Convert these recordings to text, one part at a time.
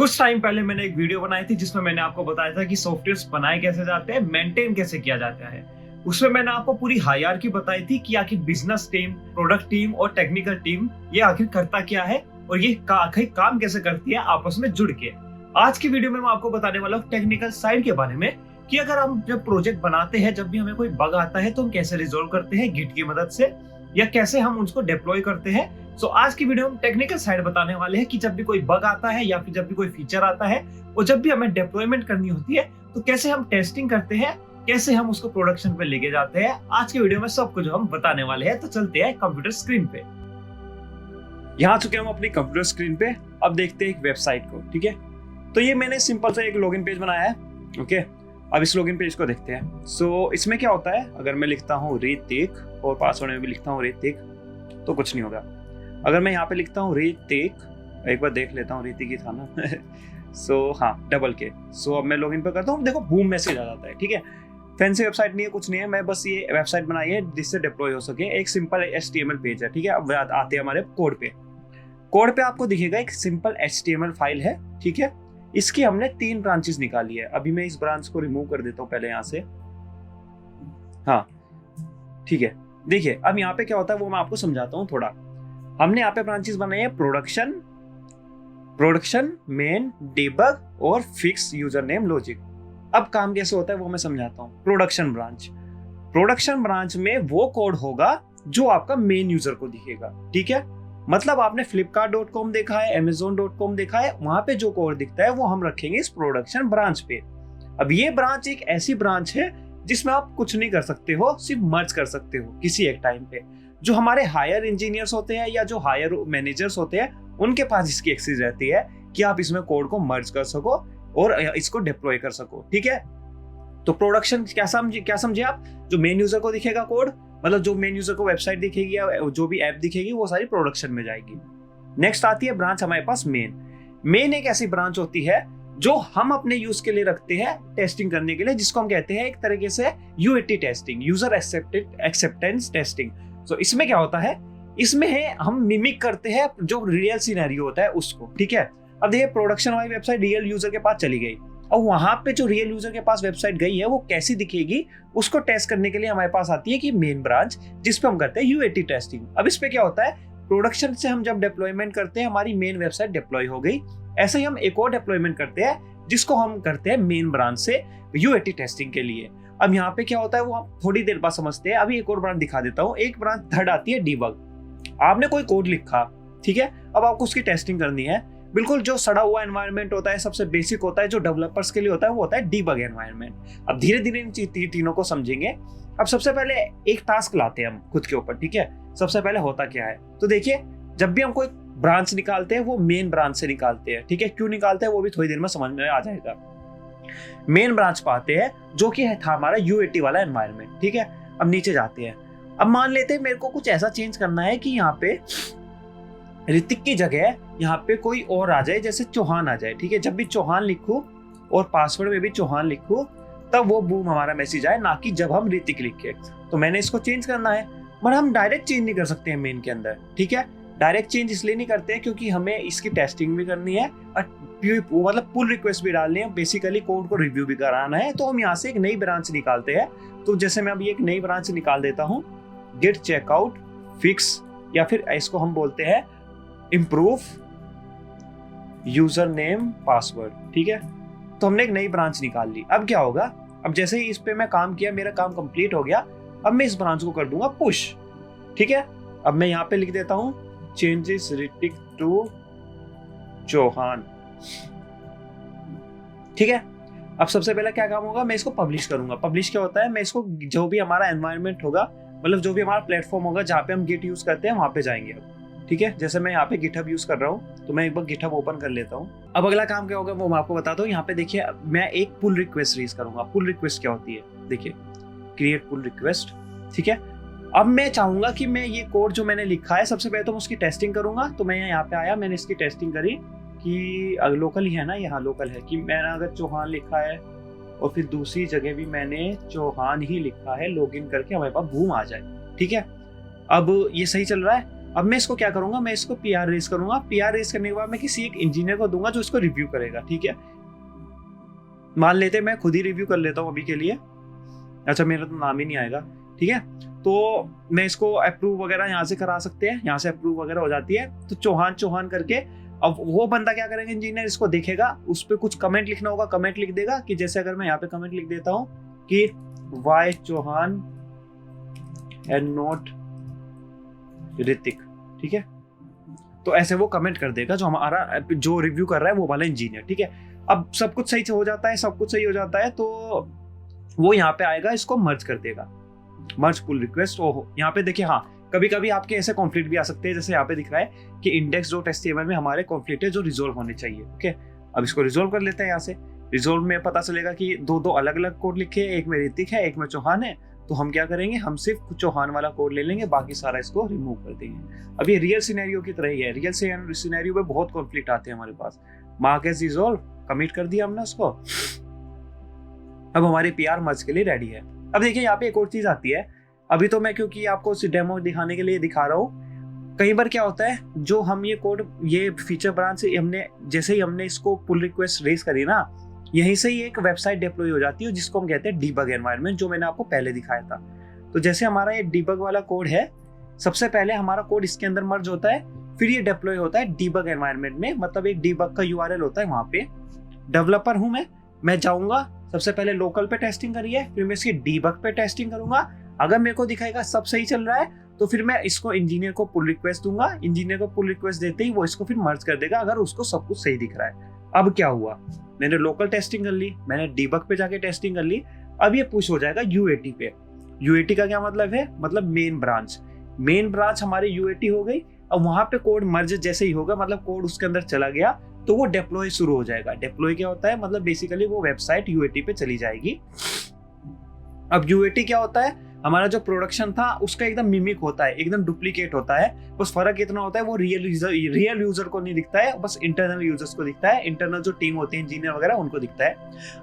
कुछ टाइम पहले मैंने एक वीडियो बनाई थी जिसमें मैंने आपको बताया था कि सॉफ्टवेयर्स बनाए कैसे जाते हैं, मेंटेन कैसे किया जाता है। उसमें मैंने आपको पूरी हायरार्की बताई थी कि आखिर बिजनेस टीम, प्रोडक्ट टीम और टेक्निकल टीम ये आखिर करता क्या है और ये आखिर काम कैसे करती है आपस में जुड़ के। आज की वीडियो में मैं आपको बताने वाला हूँ टेक्निकल साइड के बारे में कि अगर हम जब प्रोजेक्ट बनाते हैं, जब भी हमें कोई बग आता है तो हम कैसे रिजोल्व करते हैं गिट की मदद से, या कैसे हम उसको डिप्लॉय करते हैं। सो आज की वीडियो में टेक्निकल साइड बताने वाले हैं कि जब भी कोई बग आता है या फिर जब भी कोई फीचर आता है और जब भी हमें डिप्लॉयमेंट करनी होती है तो कैसे हम टेस्टिंग करते हैं, कैसे हम उसको प्रोडक्शन पे लेके जाते हैं। आज की वीडियो में सब कुछ हम बताने वाले हैं। तो चलते हैं कंप्यूटर स्क्रीन पे। यहाँ चुके हम अपनी कंप्यूटर स्क्रीन पे। अब देखते हैं एक वेबसाइट को। ठीक है, तो ये मैंने सिंपल सा एक लॉगिन पेज बनाया है। ओके, अब इस लॉगिन पेज को देखते हैं। सो इसमें क्या होता है, अगर मैं लिखता हूँ ऋतिक और पासवर्ड में भी लिखता हूँ ऋतिक तो कुछ नहीं होगा। अगर मैं यहाँ पे लिखता हूँ ऋतिक, एक बार देख लेता हूँ ऋतिक ही था ना सो हाँ, डबल के। सो अब मैं लॉगिन पे करता हूँ, देखो बूम मैसेज आ जाता है। ठीक है, फैंसी वेबसाइट नहीं है, कुछ नहीं है, मैं बस ये वेबसाइट बनाई है जिससे डिप्लॉय हो सके। एक सिंपल HTML पेज है। ठीक है, अब आते हैं हमारे कोड पे। कोड पे आपको दिखेगा एक सिंपल HTML फाइल है। ठीक है, इसकी हमने 3 ब्रांचेस निकाली है। अभी मैं इस ब्रांच को रिमूव कर देता हूँ पहले यहाँ से। हाँ ठीक है, देखिए अब यहाँ पे क्या होता है वो मैं आपको समझाता हूँ थोड़ा। हमने यहाँ पे ब्रांचेस बनाई है प्रोडक्शन, मेन, डिबग और फिक्स यूजर नेम लॉजिक। अब काम कैसे होता है वो मैं समझाता हूँ। प्रोडक्शन ब्रांच में वो कोड होगा जो आपका मेन यूजर को दिखेगा। ठीक है, मतलब आपने flipkart.com देखा है, amazon.com देखा है, वहां पे जो कोड दिखता है वो हम रखेंगे इस प्रोडक्शन ब्रांच पे। अब ये ब्रांच एक ऐसी ब्रांच है जिसमें आप कुछ नहीं कर सकते हो, सिर्फ मर्ज कर सकते हो किसी एक टाइम पे। जो हमारे हायर इंजीनियर्स होते हैं या जो हायर मैनेजर्स होते हैं उनके पास इसकी एक्सेस रहती है कि आप इसमें कोड को मर्ज कर सको और इसको डिप्लॉय कर सको। ठीक है, तो प्रोडक्शन क्या समझे आप, जो मेन यूजर को दिखेगा कोड, मतलब जो मेन यूजर को वेबसाइट दिखेगी या जो भी ऐप दिखेगी वो सारी प्रोडक्शन में जाएगी। नेक्स्ट आती है ब्रांच हमारे पास मेन एक ऐसी ब्रांच होती है जो हम अपने यूज के लिए रखते हैं टेस्टिंग करने के लिए, जिसको हम कहते हैं एक तरीके से UAT testing, user acceptance testing. तो इसमें क्या होता है, इसमें है हम मिमिक करते हैं जो रियल सिनेरियो होता है उसको। ठीक है, अब देखिए प्रोडक्शन वाली वेबसाइट रियल यूजर के पास चली गई और वहां पे जो रियल यूजर के पास वेबसाइट गई है वो कैसी दिखेगी उसको टेस्ट करने के लिए हमारे पास आती है कि मेन ब्रांच, जिसपे हम करते हैं UAT टेस्टिंग। अब इस पे क्या होता है, प्रोडक्शन से हम जब डिप्लॉयमेंट करते हैं हमारी मेन वेबसाइट डिप्लॉय हो गई, ऐसे ही हम एक और डिप्लॉयमेंट करते हैं जिसको हम करते हैं मेन ब्रांच से UAT टेस्टिंग के लिए। अब यहाँ पे क्या होता है वो हम थोड़ी देर बाद समझते हैं। अभी एक और ब्रांच दिखा देता हूँ। एक ब्रांच थर्ड आती है डिबग। आपने कोई कोड लिखा, ठीक है, अब आपको उसकी टेस्टिंग करनी है। बिल्कुल जो सड़ा हुआ एनवायरनमेंट होता है, सबसे बेसिक होता है जो डेवलपर्स के लिए होता है, वो होता है डीबग एनवायरनमेंट। अब धीरे धीरे इन तीनों को समझेंगे। अब सबसे पहले एक टास्क लाते हैं हम खुद के ऊपर। ठीक है, सबसे पहले होता क्या है, तो देखिए जब भी हम कोई ब्रांच निकालते हैं वो मेन ब्रांच से निकालते हैं। ठीक है, क्यों निकालते हैं वो भी थोड़ी देर में समझ में आ जाएगा। मेन ब्रांच पाते हैं जो कि है था हमारा UAT वाला एनवायरनमेंट। ठीक है, अब नीचे जाते हैं। अब मान लेते हैं मेरे को कुछ ऐसा चेंज करना है कि यहाँ पे ऋतिक की जगह यहाँ पे कोई और आ जाए, जैसे चौहान आ जाए। ठीक है, जब भी चौहान लिखूं और पासवर्ड में भी चौहान लिखूं तब वो बूम हमारा मैसेज आए, ना कि जब हम ऋतिक लिखे। तो मैंने इसको चेंज करना है, मगर हम डायरेक्ट चेंज नहीं कर सकते हैं मेन के अंदर। ठीक है, डायरेक्ट चेंज इसलिए नहीं करते हैं क्योंकि हमें इसकी टेस्टिंग भी करनी है और मतलब पुल रिक्वेस्ट भी डालनी है, बेसिकली कोड को रिव्यू भी कराना है। तो हम यहाँ से एक नई ब्रांच निकालते हैं। तो जैसे मैं अभी एक नई ब्रांच निकाल देता हूँ, गेट चेकआउट फिक्स, या फिर इसको हम बोलते हैं इम्प्रूव यूजर नेम पासवर्ड। ठीक है, तो हमने एक नई ब्रांच निकाल ली। अब क्या होगा, अब जैसे ही इस पे मैं काम किया, मेरा काम कंप्लीट हो गया। अब मैं इस ब्रांच को कर दूंगा पुश। ठीक है, अब मैं यहाँ पे लिख देता हूँ चेंजेस ऋतिक टू चौहान। ठीक है, अब सबसे पहले क्या काम होगा, मैं इसको पब्लिश करूंगा। पब्लिश क्या होता है, मैं इसको जो भी हमारा एनवायरनमेंट होगा, मतलब जो भी हमारा प्लेटफॉर्म होगा जहाँ पे हम गिट यूज करते हैं वहां पे जाएंगे। अब ठीक है, जैसे मैं यहाँ पे गिटहब यूज कर रहा हूँ तो मैं एक बार गिटहब ओपन कर लेता हूँ। अब अगला काम क्या होगा वो मैं आपको बताता हूँ। यहाँ पे देखिए मैं एक पुल रिक्वेस्ट रेज करूंगा। पुल रिक्वेस्ट क्या होती है, देखिए क्रिएट पुल रिक्वेस्ट। ठीक है, अब मैं चाहूंगा कि मैं ये कोड जो मैंने लिखा है सबसे पहले तो मैं उसकी टेस्टिंग करूंगा। तो मैं यहाँ पे आया, मैंने इसकी टेस्टिंग करी कि लोकल ही है ना, यहाँ लोकल है, कि मैंने अगर चौहान लिखा है और फिर दूसरी जगह भी मैंने चौहान ही लिखा है, लॉगिन करके हमारे पास बूम आ जाए। ठीक है, अब ये सही चल रहा है। अब मैं इसको क्या करूंगा, मैं इसको PR रेस करूंगा। PR रेस करने के बाद मैं किसी एक इंजीनियर को दूंगा जो इसको रिव्यू करेगा, ठीक है। मान लेते हैं मैं खुद ही रिव्यू कर लेता हूँ अभी के लिए। अच्छा, मेरा तो नाम ही नहीं आएगा, ठीक है। तो मैं इसको अप्रूव वगैरह यहाँ से करा सकते हैं, यहाँ से अप्रूव वगैरह हो जाती है। तो चौहान करके अब वो बंदा क्या करेगा, इंजीनियर इसको देखेगा, उस पर कुछ कमेंट लिखना होगा, कमेंट लिख देगा कि जैसे अगर मैं यहाँ पे कमेंट लिख देता हूँ कि why Chauhan and not Hrithik, ठीक है। तो ऐसे वो कमेंट कर देगा जो हमारा जो रिव्यू कर रहा है वो वाला इंजीनियर, ठीक है। अब सब कुछ सही हो जाता है, सब कुछ सही हो जाता है, तो वो यहाँ पे आएगा, इसको मर्ज कर देगा, मर्ज पुल रिक्वेस्ट। ओहो, यहाँ पे देखिए, हाँ कभी कभी आपके ऐसे कॉन्फ्लिक्ट भी आ सकते हैं, जैसे यहाँ पे दिख रहा है कि index.html में हमारे कॉन्फ्लिक्ट है जो रिजोल्व होने चाहिए, ओके। अब इसको रिजोल्व कर लेते हैं। यहाँ से रिजोल्व में पता चलेगा कि दो अलग अलग कोड लिखे हैं, एक में ऋतिक है, एक में चौहान है। तो हम क्या करेंगे, हम सिर्फ चौहान वाला कोड ले लेंगे, बाकी सारा इसको रिमूव कर देंगे। अब ये रियल सिनेरियो की तरह ही है। रियल सिनेरियो में बहुत कॉन्फ्लिक्ट आते हैं हमारे पास। मार्क एज रिजोल्व, कमिट कर दिया हमने उसको। अब हमारी PR मर्ज के लिए रेडी है। अब देखिए यहाँ पे एक और चीज आती है। अभी तो मैं क्योंकि आपको डेमो दिखाने के लिए दिखा रहा हूँ, कई बार क्या होता है, जो हम ये कोड, ये फीचर ब्रांच से हमने जैसे ही हमने इसको पुल रिक्वेस्ट रेज करी ना, यहीं से ही एक वेबसाइट डिप्लॉय हो जाती है जिसको हम कहते हैं डीबग एनवायरनमेंट, जो मैंने आपको पहले दिखाया था। तो जैसे हमारा ये डीबग वाला कोड है, सबसे पहले हमारा कोड इसके अंदर मर्ज होता है, फिर ये डिप्लॉय होता है डीबग एनवायरनमेंट में। मतलब एक डीबग का URL होता है, वहां पे डेवलपर हूं मैं जाऊंगा, सबसे पहले लोकल पे टेस्टिंग करिए, फिर मैं इसकी डीबग पे टेस्टिंग करूंगा। अगर मेरे को दिखाएगा सब सही चल रहा है तो फिर मैं इसको इंजीनियर को पुल रिक्वेस्ट दूंगा। इंजीनियर को पुल रिक्वेस्ट देते ही वो इसको फिर मर्ज कर देगा, अगर उसको सब कुछ सही दिख रहा है। अब क्या हुआ, मैंने लोकल टेस्टिंग कर ली, मैंने डीबग पे जाके टेस्टिंग कर ली, अब ये पुश हो जाएगा UAT पे। UAT का क्या मतलब है, मतलब मेन ब्रांच। मेन ब्रांच हमारी UAT हो गई। अब वहां पे कोड मर्ज जैसे ही होगा, मतलब कोड उसके अंदर चला गया, तो वो डिप्लॉय शुरू हो जाएगा। डिप्लॉय क्या होता है, मतलब बेसिकली वो वेबसाइट UAT पे चली जाएगी। अब UAT क्या होता है, हमारा जो प्रोडक्शन था उसका एकदम मिमिक होता है, एकदम डुप्लीकेट होता है। बस फर्क इतना होता है, वो रियल यूजर को नहीं दिखता है, बस इंटरनल यूजर्स को दिखता है, इंटरनल जो टीम होती है इंजीनियर वगैरह उनको दिखता है।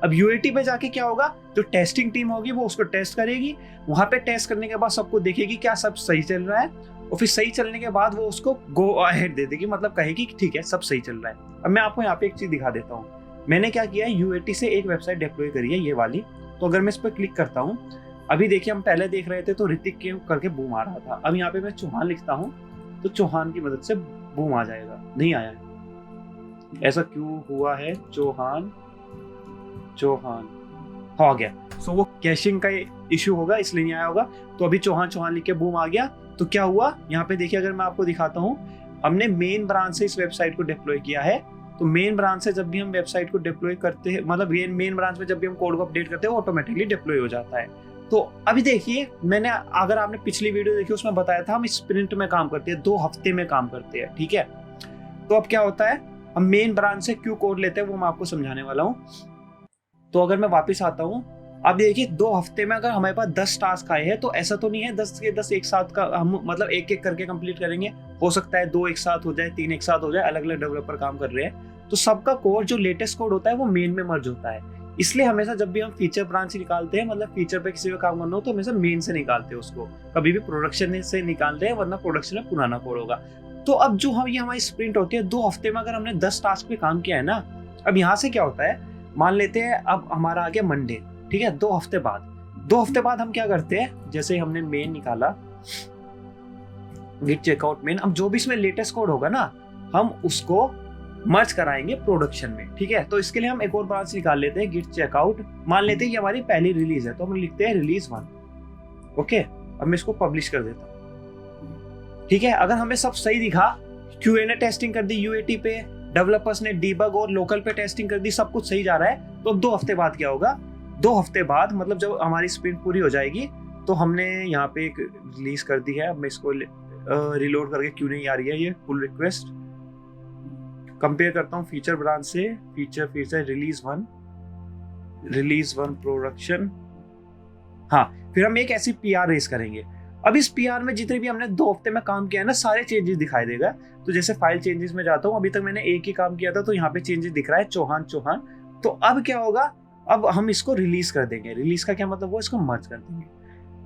अब UAT पे जाके क्या होगा, जो टेस्टिंग टीम होगी वो उसको टेस्ट करेगी, वहां पे टेस्ट करने के बाद सबको देखेगी क्या सब सही चल रहा है, और फिर सही चलने के बाद वो उसको गो अहेड दे देगी, मतलब कहेगी कि ठीक है सब सही चल रहा है। अब मैं आपको यहाँ पे एक चीज दिखा देता हूँ। मैंने क्या किया है, UAT से एक वेबसाइट डिप्लॉय करी है, ये वाली। तो अगर मैं इस पर क्लिक करता हूँ, अभी देखिए हम पहले देख रहे थे तो ऋतिक के करके बूम आ रहा था। अब यहाँ पे मैं चौहान लिखता हूँ तो चौहान की मदद से बूम आ जाएगा, नहीं आया है, ऐसा क्यों हुआ है, चौहान हो गया। सो वो कैशिंग का इश्यू होगा, इसलिए नहीं आया होगा। तो अभी चौहान लिख के बूम आ गया। तो क्या हुआ यहाँ पे देखिए, अगर मैं आपको दिखाता हूँ, हमने मेन ब्रांच से इस वेबसाइट को डिप्लॉय किया है। तो मेन ब्रांच से जब भी हम वेबसाइट को डिप्लॉय करते हैं, मतलब मेन ब्रांच में जब भी हम कोड को अपडेट करते हैं, वो ऑटोमेटिकली डिप्लॉय हो जाता है। तो अभी देखिए, मैंने, अगर आपने पिछली वीडियो देखी उसमें बताया था हम स्प्रिंट में काम करते हैं, 2 हफ्ते में काम करते हैं, ठीक है। तो अब क्या होता है, हम मेन ब्रांच से क्यों कोड लेते हैं वो मैं आपको समझाने वाला हूँ। तो अगर मैं वापस आता हूँ, अब देखिए 2 हफ्ते में अगर हमारे पास 10 टास्क आए हैं, तो ऐसा तो नहीं है 10 के 10 एक साथ का हम मतलब एक एक करके कंप्लीट करेंगे। हो सकता है 2 एक साथ हो जाए, 3 एक साथ हो जाए, अलग अलग डेवलपर काम कर रहे हैं। तो सबका कोड जो लेटेस्ट कोड होता है वो मेन में मर्ज होता है। इसलिए हमेशा जब भी हम फीचर ब्रांच निकालते हैं, मतलब फीचर पे किसी पे काम करना हो, तो हमेशा मेन से निकालते हैं उसको, कभी भी प्रोडक्शन से निकालते हैं, वरना प्रोडक्शन में पुराना कोड होगा। तो अब जो हम ये हमारी स्प्रिंट होती है, 2 हफ्ते में अगर हमने 10 टास्क पे काम किया है ना, अब यहाँ से क्या होता है, मान लेते हैं अब हमारा आ गया मंडे, ठीक है। 2 हफ्ते बाद हम क्या करते हैं, जैसे हमने मेन निकाला, गिट चेकआउट मेन, अब जो भी इसमें लेटेस्ट कोड होगा ना, हम उसको मर्ज कराएंगे प्रोडक्शन में, ठीक है। तो इसके लिए हम एक और ब्रांच निकाल लेते हैं, गिट चेकआउट। मान लेते हैं ये हमारी पहली रिलीज है, तो हम लिखते हैं रिलीज 1, ओके। अब मैं इसको पब्लिश कर देता हूँ, ठीक है। अगर हमें सब सही दिखा, QA ने टेस्टिंग कर दी UAT पे, डेवलपर्स ने डीबग और लोकल पे टेस्टिंग कर दी, सब कुछ सही जा रहा है, तो अब 2 हफ्ते बाद क्या होगा, 2 हफ्ते बाद मतलब जब हमारी स्प्रिंट पूरी हो जाएगी, तो हमने यहाँ पे एक रिलीज कर दी है। अब मैं इसको रिलोड करके क्यों नहीं आ रही है ये पुल रिक्वेस्ट, कंपेयर करता हूँ फीचर ब्रांच से, फीचर रिलीज 1 प्रोडक्शन। हाँ, फिर हम एक ऐसी PR रेस करेंगे। अब इस PR में जितने भी हमने 2 हफ्ते में काम किया है ना, सारे चेंजेस दिखाई देगा। तो जैसे फाइल चेंजेस में जाता हूँ, अभी तक मैंने एक ही काम किया था, तो यहाँ पे चेंजेस दिख रहा है चौहान। तो अब क्या होगा, अब हम इसको रिलीज कर देंगे। रिलीज का क्या मतलब, वो इसको मर्ज कर देंगे।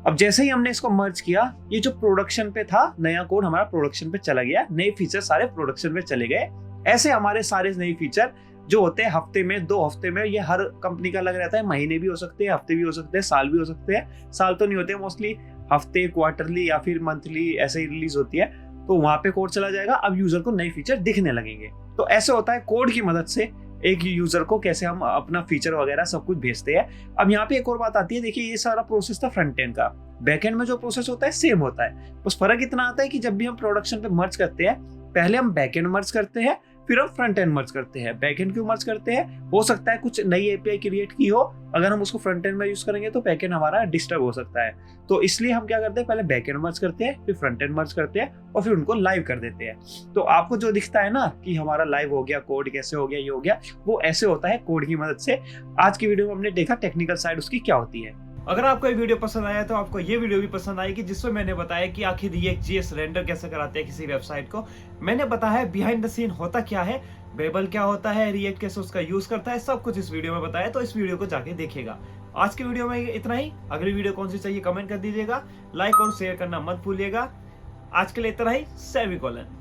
अब जैसे ही हमने इसको मर्ज किया, ये जो प्रोडक्शन पे था नया कोड हमारा प्रोडक्शन पे चला गया, नए फीचर सारे प्रोडक्शन पे चले गए। ऐसे हमारे सारे नए फीचर जो होते हैं हफ्ते में, 2 हफ्ते में, ये हर कंपनी का अलग रहता है, महीने भी हो सकते हैं, हफ्ते भी हो सकते हैं, साल भी हो सकते हैं। साल तो नहीं होते मोस्टली, हफ्ते, क्वार्टरली या फिर मंथली ऐसे ही रिलीज होती है। तो वहां पे कोड चला जाएगा, अब यूजर को नए फीचर दिखने लगेंगे। तो ऐसे होता है कोड की मदद से एक यूजर को कैसे हम अपना फीचर वगैरह सब कुछ भेजते हैं। अब यहाँ पे एक और बात आती है, देखिए ये सारा प्रोसेस था फ्रंट एंड का, बैक एंड में जो प्रोसेस होता है सेम होता है, बस फर्क इतना आता है कि जब भी हम प्रोडक्शन पे मर्ज करते हैं, पहले हम बैक एंड मर्ज करते हैं, फिर हम फ्रंट एंड मर्ज करते हैं। बैक एंड क्यों मर्ज करते हैं? हो सकता है कुछ नई एपीआई क्रिएट की हो, अगर हम उसको फ्रंट एंड में यूज करेंगे तो बैक एंड हमारा डिस्टर्ब हो सकता है। तो इसलिए हम क्या करते हैं, पहले बैक एंड मर्ज करते हैं, फिर फ्रंट एंड मर्ज करते हैं और फिर उनको लाइव कर देते हैं। तो आपको जो दिखता है ना कि हमारा लाइव हो गया, कोड कैसे हो गया, ये हो गया, वो ऐसे होता है कोड की मदद से। आज की वीडियो में हमने देखा टेक्निकल साइड उसकी क्या होती है। अगर आपको ये वीडियो पसंद आया तो आपको ये वीडियो भी पसंद आएगी, जिसमें मैंने बताया कि आखिर React.js रेंडर कैसे कराते हैं किसी वेबसाइट को। मैंने बताया है बिहाइंड द सीन होता क्या है, बेबल क्या होता है, रिएक्ट कैसे उसका यूज करता है, सब कुछ इस वीडियो में बताया। तो इस वीडियो को जाके देखिएगा। आज की वीडियो में इतना ही। अगली वीडियो कौन सी चाहिए कमेंट कर दीजिएगा, लाइक और शेयर करना मत भूलिएगा। आज के लिए इतना ही। सेविकोलन।